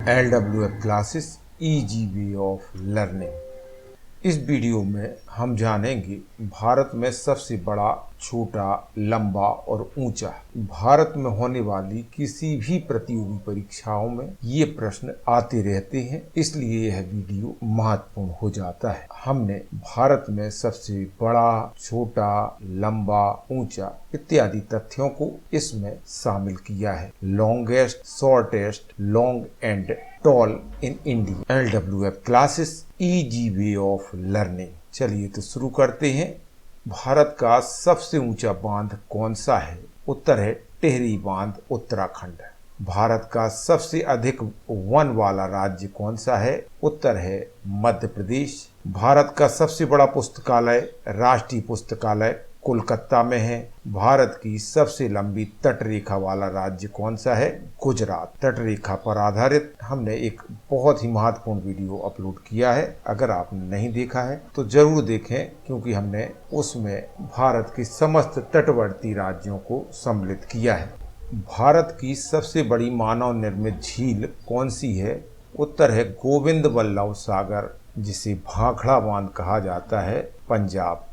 LWF classes easy way of learning. इस video में हम जानेंगे भारत में सबसे बड़ा, छोटा, लंबा और ऊंचा। भारत में होने वाली किसी भी प्रतियोगी परीक्षाओं में ये प्रश्न आते रहते हैं, इसलिए यह वीडियो महत्वपूर्ण हो जाता है। हमने भारत में सबसे बड़ा, छोटा, लंबा, ऊंचा इत्यादि तथ्यों को इसमें शामिल किया है। Longest, shortest, long and tall in India. LWF classes easy way of learning. चलिए तो शुरू करते हैं। भारत का सबसे ऊंचा बांध कौन सा है? उत्तर है टिहरी बांध, उत्तराखंड। भारत का सबसे अधिक वन वाला राज्य कौन सा है? उत्तर है मध्य प्रदेश। भारत का सबसे बड़ा पुस्तकालय राष्ट्रीय पुस्तकालय कोलकाता में है। भारत की सबसे लंबी तटरेखा वाला राज्य कौन सा है? गुजरात। तटरेखा पर आधारित हमने एक बहुत ही महत्वपूर्ण वीडियो अपलोड किया है। अगर आपने नहीं देखा है तो जरूर देखें, क्योंकि हमने उसमें भारत के समस्त तटवर्ती राज्यों को सम्मिलित किया है। भारत की सबसे बड़ी मानव निर्मित झील कौन सी है? उत्तर है गोविंद वल्लभ सागर, जिसे भाखड़ा बांध कहा जाता है, पंजाब।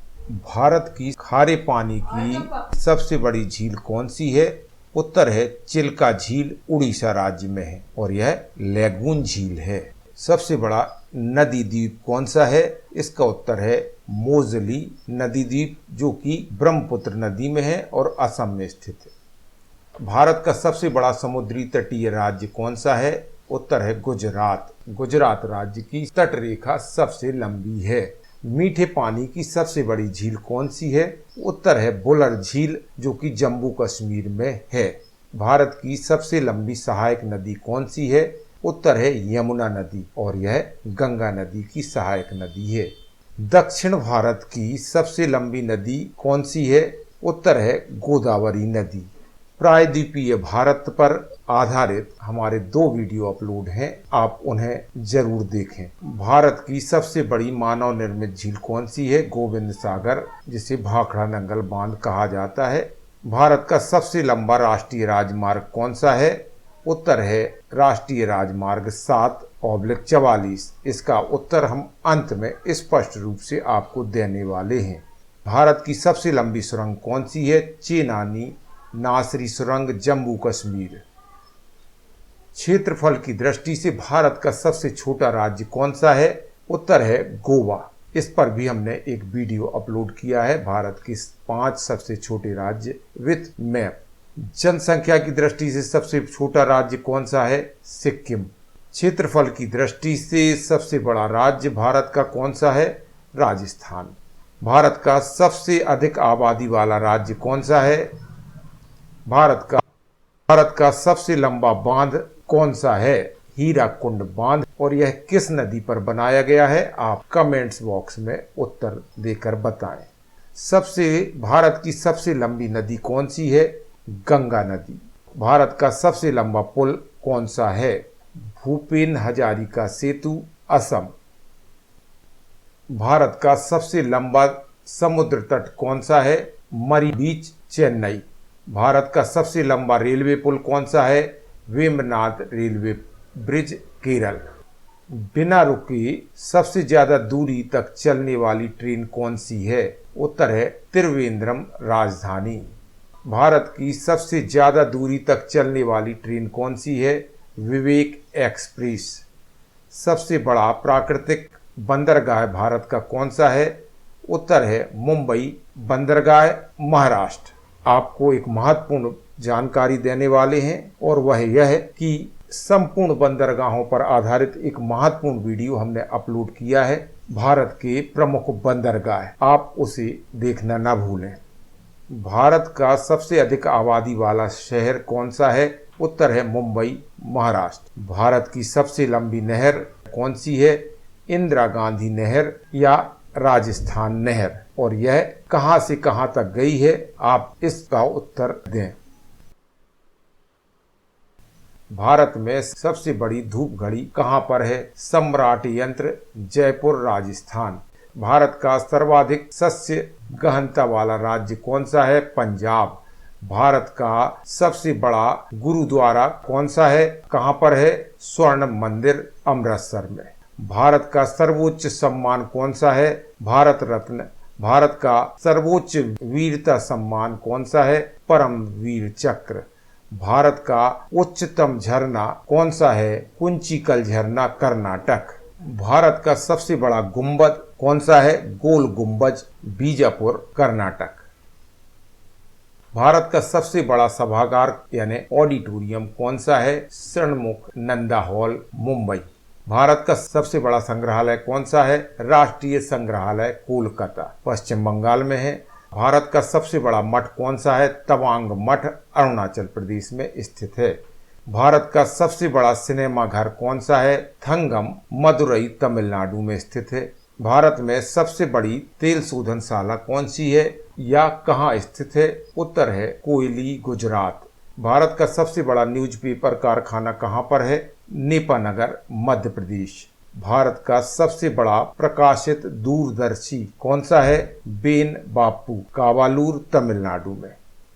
भारत की खारे पानी की सबसे बड़ी झील कौन सी है? उत्तर है चिल्का झील, उड़ीसा राज्य में है और यह लैगून झील है। सबसे बड़ा नदी द्वीप कौन सा है? इसका उत्तर है मोजली नदी द्वीप, जो कि ब्रह्मपुत्र नदी में है और असम में स्थित है। भारत का सबसे बड़ा समुद्री तटीय राज्य कौन सा है? उत्तर है गुजरात। गुजरात राज्य की तटरेखा सबसे लंबी है। मीठे पानी की सबसे बड़ी झील कौन सी है? उत्तर है बुलर झील, जो कि जम्मू कश्मीर में है। भारत की सबसे लंबी सहायक नदी कौन सी है? उत्तर है यमुना नदी और यह गंगा नदी की सहायक नदी है। दक्षिण भारत की सबसे लंबी नदी कौन सी है? उत्तर है गोदावरी नदी। प्रायद्वीपीय भारत पर आधारित हमारे 2 वीडियो अपलोड हैं, आप उन्हें जरूर देखें। भारत की सबसे बड़ी मानव निर्मित झील कौन सी है? गोविंद सागर, जिसे भाखड़ा नंगल बांध कहा जाता है। भारत का सबसे लंबा राष्ट्रीय राजमार्ग कौन सा है? उत्तर है राष्ट्रीय राजमार्ग 7/44। इसका उत्तर हम अंत में स्पष्ट रूप से आपको देने वाले हैं। भारत की सबसे लंबी सुरंग कौन सी है? चेनानी नासरी सुरंग, जम्मू कश्मीर। क्षेत्रफल की दृष्टि से भारत का सबसे छोटा राज्य कौन सा है? उत्तर है गोवा। इस पर भी हमने एक वीडियो अपलोड किया है, भारत के 5 सबसे छोटे राज्य विथ मैप। जनसंख्या की दृष्टि से सबसे छोटा राज्य कौन सा है? सिक्किम। क्षेत्रफल की दृष्टि से सबसे बड़ा राज्य भारत का कौन सा है? राजस्थान। भारत का सबसे अधिक आबादी वाला राज्य कौन सा है? भारत का सबसे लंबा बांध कौन सा है? हीराकुंड बांध। और यह किस नदी पर बनाया गया है? आप कमेंट्स बॉक्स में उत्तर देकर बताएं। भारत की सबसे लंबी नदी कौन सी है? गंगा नदी। भारत का सबसे लंबा पुल कौन सा है? भूपेन हजारिका सेतु, असम। भारत का सबसे लंबा समुद्र तट कौन सा है? मरी बीच, चेन्नई। भारत का सबसे लंबा रेलवे पुल कौन सा है? Vembanad railway bridge, Kerala. बिना रुके सबसे ज्यादा दूरी तक चलने वाली ट्रेन कौन सी है? उत्तर है त्रिवेंद्रम राजधानी। भारत की सबसे ज्यादा दूरी तक चलने वाली ट्रेन कौन सी है? विवेक एक्सप्रेस। सबसे बड़ा प्राकृतिक बंदरगाह भारत का कौन सा है? उत्तर है मुंबई बंदरगाह, महाराष्ट्र। आपको एक महत्वपूर्ण जानकारी देने वाले हैं और वह यह है कि संपूर्ण बंदरगाहों पर आधारित एक महत्वपूर्ण वीडियो हमने अपलोड किया है, भारत के प्रमुख बंदरगाह। आप उसे देखना ना भूलें। भारत का सबसे अधिक आबादी वाला शहर कौन सा है? उत्तर है मुंबई, महाराष्ट्र। भारत की सबसे लंबी नहर कौन सी है? इंदिरा गांधी नहर या राजस्थान नहर। और यह कहां से कहां तक गई है? आप इसका उत्तर दें। भारत में सबसे बड़ी धूप घड़ी कहां पर है? सम्राट यंत्र, जयपुर, राजस्थान। भारत का सर्वाधिक शस्य गहनता वाला राज्य कौन सा है? पंजाब। भारत का सबसे बड़ा गुरुद्वारा कौन सा है, कहां पर है? स्वर्ण मंदिर अमृतसर में। भारत का सर्वोच्च सम्मान कौन सा है? भारत रत्न। भारत का सर्वोच्च वीरता सम्मान कौन सा है? परम वीर चक्र। भारत का उच्चतम झरना कौन सा है? कुंचिकल झरना, कर्नाटक। भारत का सबसे बड़ा गुंबद कौन सा है? गोल गुंबज, बीजापुर, कर्नाटक। भारत का सबसे बड़ा सभागार यानी ऑडिटोरियम कौन सा है? षणमुख नंदा हॉल, मुंबई। भारत का सबसे बड़ा संग्रहालय कौन सा है? राष्ट्रीय संग्रहालय, कोलकाता, पश्चिम बंगाल में है। भारत का सबसे बड़ा मठ कौन सा है? तवांग मठ, अरुणाचल प्रदेश में स्थित है। भारत का सबसे बड़ा सिनेमा घर कौन सा है? थंगम, मदुरई, तमिलनाडु में स्थित है। भारत में सबसे बड़ी तेल शोधनशाला कौन सी है या कहाँ स्थित है? उत्तर है कोयली, गुजरात। भारत का सबसे बड़ा न्यूज़पेपर कारखाना कहाँ पर है? नेपानगर, मध्य प्रदेश। भारत का सबसे बड़ा प्रकाशित दूरदर्शी कौन सा है? बेन बापू, कावालूर, तमिलनाडु में।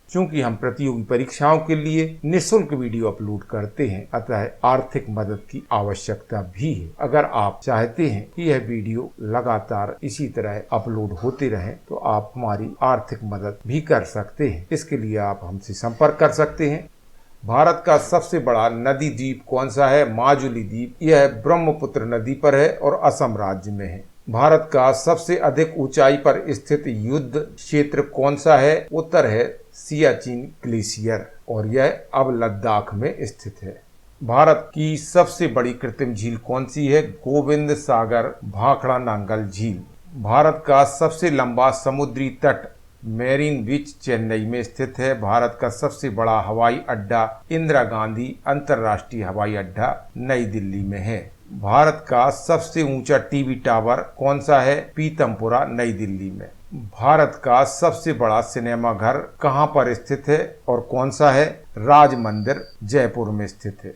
चूंकि हम प्रतियोगी परीक्षाओं के लिए निःशुल्क वीडियो अपलोड करते हैं, अतः आर्थिक मदद की आवश्यकता भी है। अगर आप चाहते हैं कि यह वीडियो लगातार इसी तरह अपलोड होते रहे तो आप हमारी आर्थिक मदद भी कर सकते हैं। इसके लिए आप हमसे संपर्क कर सकते हैं। भारत का सबसे बड़ा नदी द्वीप कौन सा है? माजुली द्वीप। यह ब्रह्मपुत्र नदी पर है और असम राज्य में है। भारत का सबसे अधिक ऊंचाई पर स्थित युद्ध क्षेत्र कौन सा है? उत्तर है सियाचिन ग्लेशियर और यह अब लद्दाख में स्थित है। भारत की सबसे बड़ी कृत्रिम झील कौन सी है? गोविंद सागर भाखड़ा नांगल झील। भारत का सबसे लंबा समुद्री तट मेरीन बीच चेन्नई में स्थित है। भारत का सबसे बड़ा हवाई अड्डा इंदिरा गांधी अंतर्राष्ट्रीय हवाई अड्डा नई दिल्ली में है। भारत का सबसे ऊंचा टीवी टावर कौन सा है? पीतमपुरा, नई दिल्ली में। भारत का सबसे बड़ा सिनेमा घर कहां पर स्थित है और कौन सा है? राज मंदिर, जयपुर में स्थित है।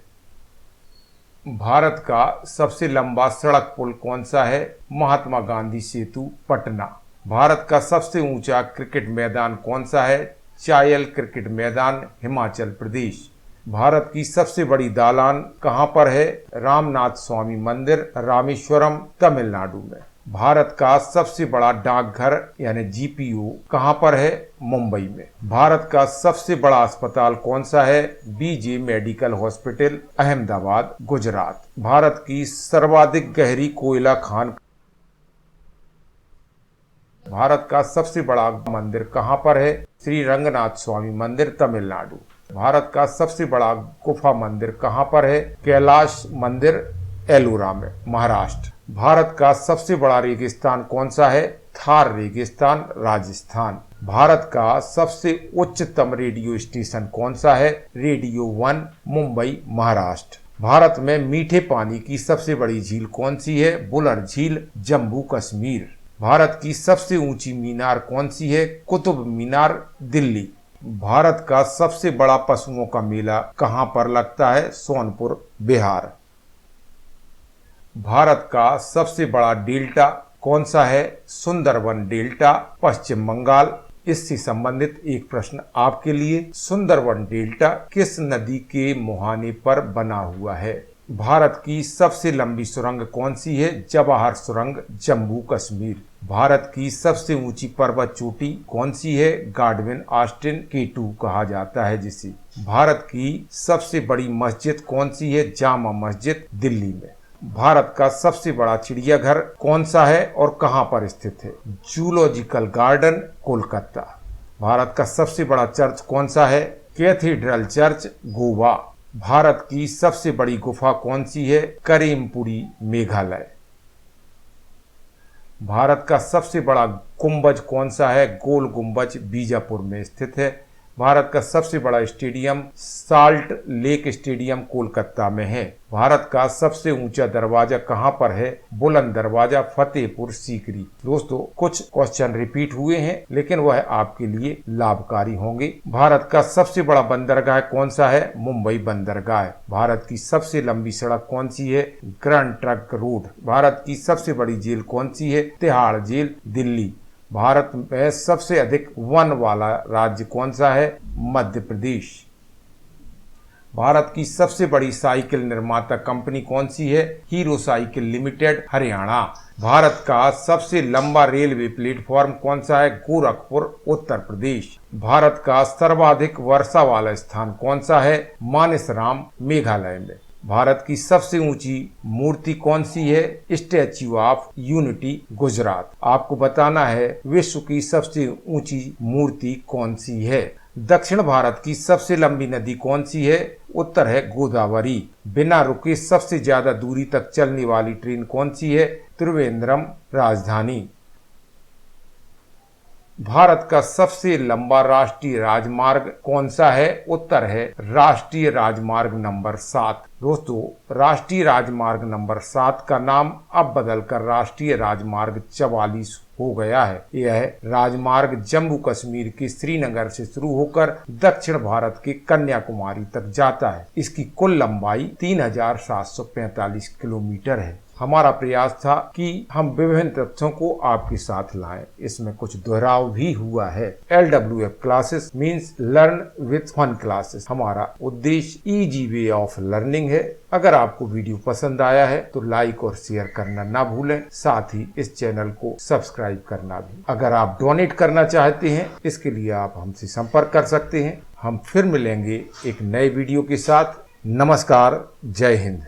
भारत का सबसे लंबा सड़क पुल कौन सा है? महात्मा गांधी सेतु, पटना। भारत का सबसे ऊंचा क्रिकेट मैदान कौन सा है? चायल क्रिकेट मैदान, हिमाचल प्रदेश। भारत की सबसे बड़ी दालान कहां पर है? रामनाथ स्वामी मंदिर, रामेश्वरम, तमिलनाडु में। भारत का सबसे बड़ा डाकघर यानी जीपीओ कहां पर है? मुंबई में। भारत का सबसे बड़ा अस्पताल कौन सा है? BJ medical hospital, Ahmedabad, Gujarat. Bharat की सर्वाधिक गहरी कोयला खान। भारत का सबसे बड़ा मंदिर कहां पर है? श्री रंगनाथ स्वामी मंदिर, तमिलनाडु। भारत का सबसे बड़ा गुफा मंदिर कहां पर है? कैलाश मंदिर, एलोरा में, महाराष्ट्र। भारत का सबसे बड़ा रेगिस्तान कौन सा है? थार रेगिस्तान, राजस्थान। भारत का सबसे उच्चतम रेडियो स्टेशन कौन सा है? रेडियो 1, मुंबई, महाराष्ट्र। भारत में मीठे पानी की सबसे बड़ी झील कौन सी है? बुलर झील, जम्मू कश्मीर। भारत की सबसे ऊंची मीनार कौन सी है? कुतुब मीनार, दिल्ली। भारत का सबसे बड़ा पशुओं का मेला कहां पर लगता है? सोनपुर, बिहार। भारत का सबसे बड़ा डेल्टा कौन सा है? सुंदरवन डेल्टा, पश्चिम बंगाल। इससे संबंधित एक प्रश्न आपके लिए, सुंदरवन डेल्टा किस नदी के मुहाने पर बना हुआ है? भारत की सबसे लंबी सुरंग कौन सी है? जवाहर सुरंग, जम्मू कश्मीर। भारत की सबसे ऊंची पर्वत चोटी कौन सी है? गाडविन ऑस्टिन K2 कहा जाता है जिसे। भारत की सबसे बड़ी मस्जिद कौन सी है? जामा मस्जिद, दिल्ली में। भारत का सबसे बड़ा चिड़ियाघर कौन सा है और कहां पर स्थित है? Zoological garden, Kolkata. भारत का सबसे बड़ा चर्च कौन सा है? Cathedral church, Goa. भारत की सबसे बड़ी गुफा कौन सी है? करीमपुरी, मेघालय। भारत का सबसे बड़ा गुंबज कौन सा है? गोल गुंबज, बीजापुर में स्थित है। भारत का सबसे बड़ा stadium salt lake stadium, Kolkata में है। भारत का सबसे ऊंचा दरवाजा कहां पर है? बुलंद दरवाजा, फतेहपुर सीकरी। दोस्तों, कुछ क्वेश्चन रिपीट हुए हैं लेकिन वह आपके लिए लाभकारी होंगे। भारत का सबसे बड़ा बंदरगाह कौन सा है? मुंबई बंदरगाह। भारत की सबसे लंबी सड़क कौन सी है? Grand trunk road. भारत की सबसे बड़ी जेल कौन सी है? तिहाड़ जेल, दिल्ली। भारत में सबसे अधिक वन वाला राज्य कौन सा है? मध्य प्रदेश। भारत की सबसे बड़ी साइकिल निर्माता कंपनी कौन सी है? Hero cycle limited, Haryana. Bharat का सबसे लंबा रेलवे प्लेटफॉर्म कौन सा है? गोरखपुर, उत्तर प्रदेश। भारत का सर्वाधिक वर्षा वाला स्थान कौन सा है? मानसराम, मेघालय में। भारत की सबसे ऊंची मूर्ति कौन सी है? Statue of unity, Gujarat. आपको बताना है विश्व की सबसे ऊंची मूर्ति कौन सी है। दक्षिण भारत की सबसे लंबी नदी कौन सी है? उत्तर है गोदावरी। बिना रुके सबसे ज्यादा दूरी तक चलने वाली ट्रेन कौन सी है? त्रिवेंद्रम, राजधानी। भारत का सबसे लंबा राष्ट्रीय राजमार्ग कौन सा है? उत्तर है राष्ट्रीय राजमार्ग नंबर 7। दोस्तों, राष्ट्रीय राजमार्ग नंबर 7 का नाम अब बदलकर राष्ट्रीय राजमार्ग 44 हो गया है। यह राजमार्ग जम्मू कश्मीर के श्रीनगर से शुरू होकर दक्षिण भारत के कन्याकुमारी तक जाता है। इसकी कुल लंबाई 3745 किलोमीटर है। हमारा प्रयास था कि हम विभिन्न तथ्यों को आपके साथ लाएं। इसमें कुछ दोहराव भी हुआ है। LWF classes means learn with fun classes. हमारा उद्देश्य इजी वे ऑफ लर्निंग है। अगर आपको वीडियो पसंद आया है तो लाइक और शेयर करना ना भूलें, साथ ही इस चैनल को सब्सक्राइब करना भी। अगर आप डोनेट करना चाहते हैं, इसके लिए आप हमसे संपर्क कर सकते हैं। हम फिर मिलेंगे एक नए वीडियो के साथ। नमस्कार, जय हिंद।